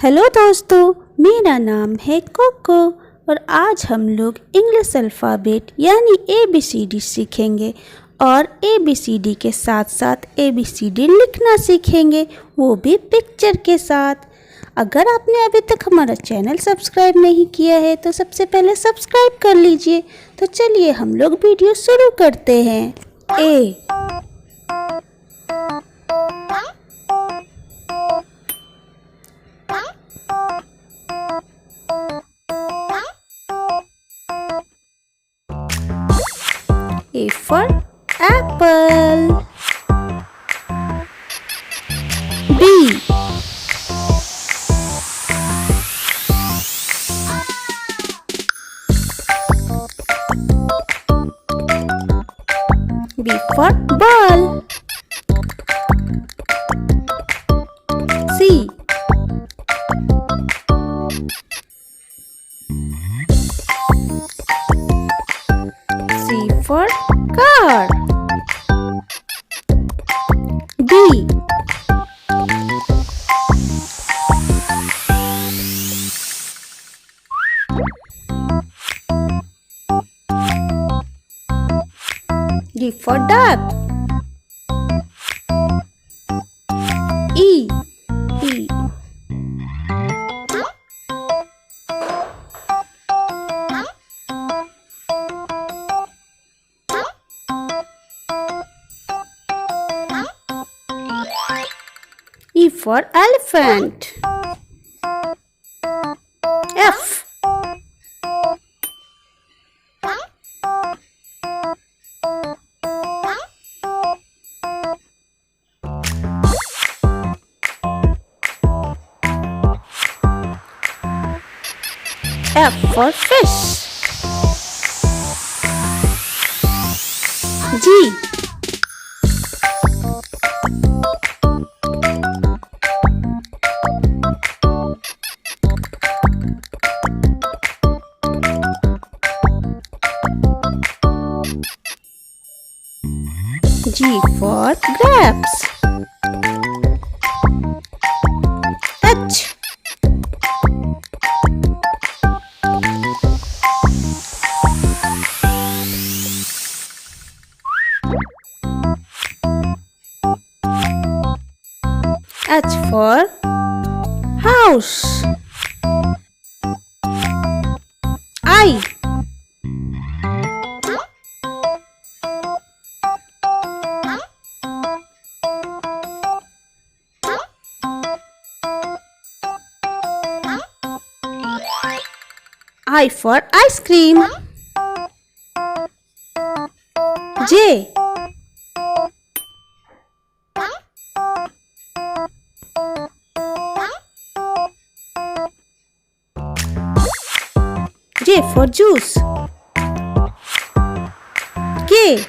Hello दोस्तों, मेरा नाम है कोको और आज हम लोग इंग्लिश अल्फ़ाबेट यानी ABCD सीखेंगे और ABCD के साथ साथ ABCD लिखना सीखेंगे, वो भी पिक्चर के साथ। अगर आपने अभी तक हमारा चैनल सब्सक्राइब नहीं किया है तो सबसे पहले सब्सक्राइब कर लीजिए। तो चलिए हम लोग वीडियो शुरू करते हैं। A for apple. B. B for ball. C. C for car. D. D for duck. E. E. E for elephant. F. F for fish. G. G for grapes. H. H for house. I. I for ice cream. J. J for juice. K.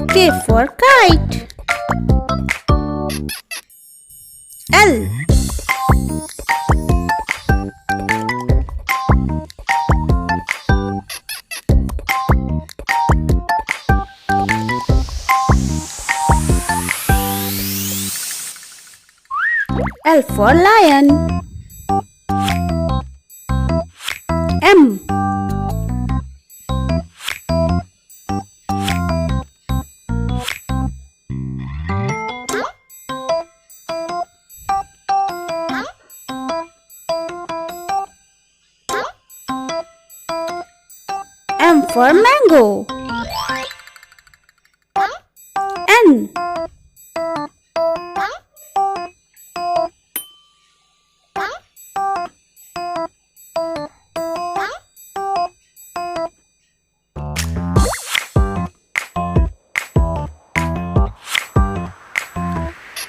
K for kite. L. L for lion. M. M for mango. N.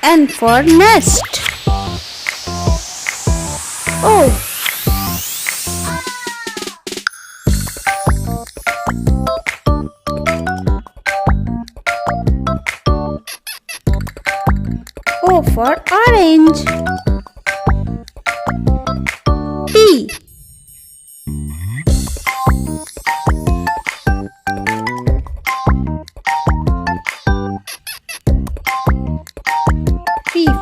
N for nest. O. O for orange.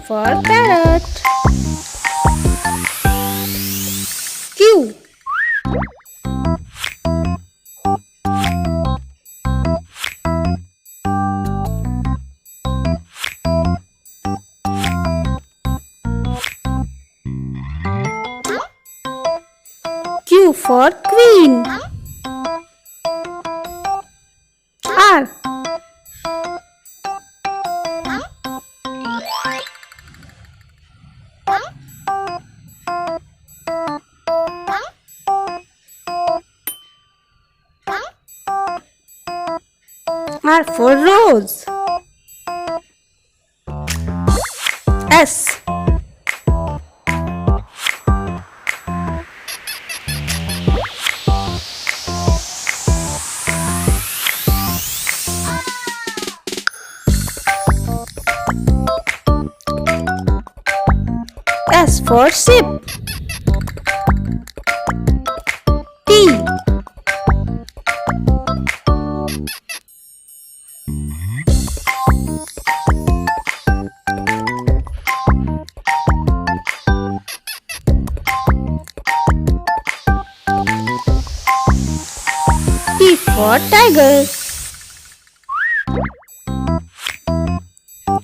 for parrot. Q. Q for queen. R. R for rose. S. S for ship. T. T for tiger.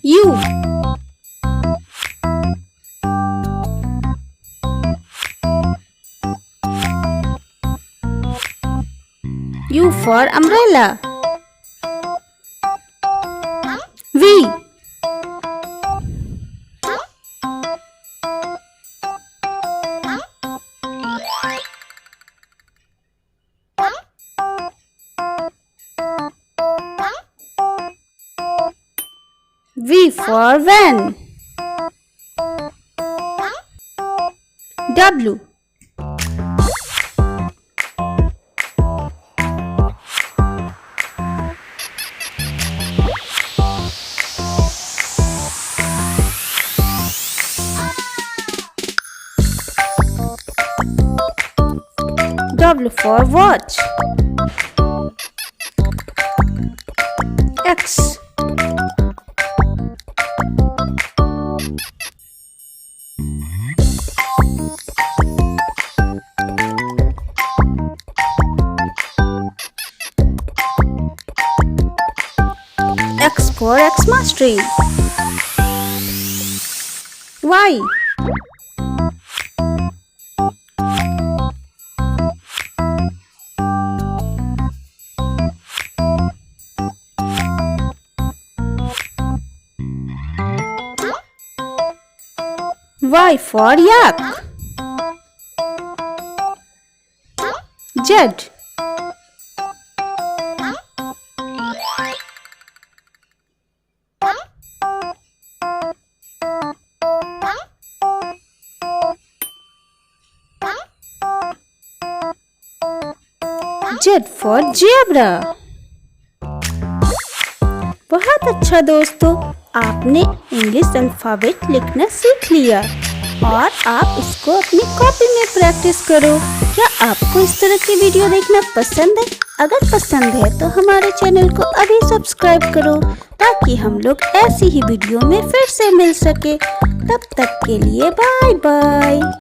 U. U for umbrella. V. V for van. W. W for watch. X. X for Xmas tree. Y. Y for yak. Z. Z for zebra. बहुत अच्छा दोस्तों, आपने English alphabet लिखना सीख लिया और आप इसको अपनी कॉपी में प्रैक्टिस करो। क्या आपको इस तरह की वीडियो देखना पसंद है? अगर पसंद है तो हमारे चैनल को अभी सब्सक्राइब करो ताकि हम लोग ऐसी ही वीडियो में फिर से मिल सके। तब तक के लिए बाय बाय।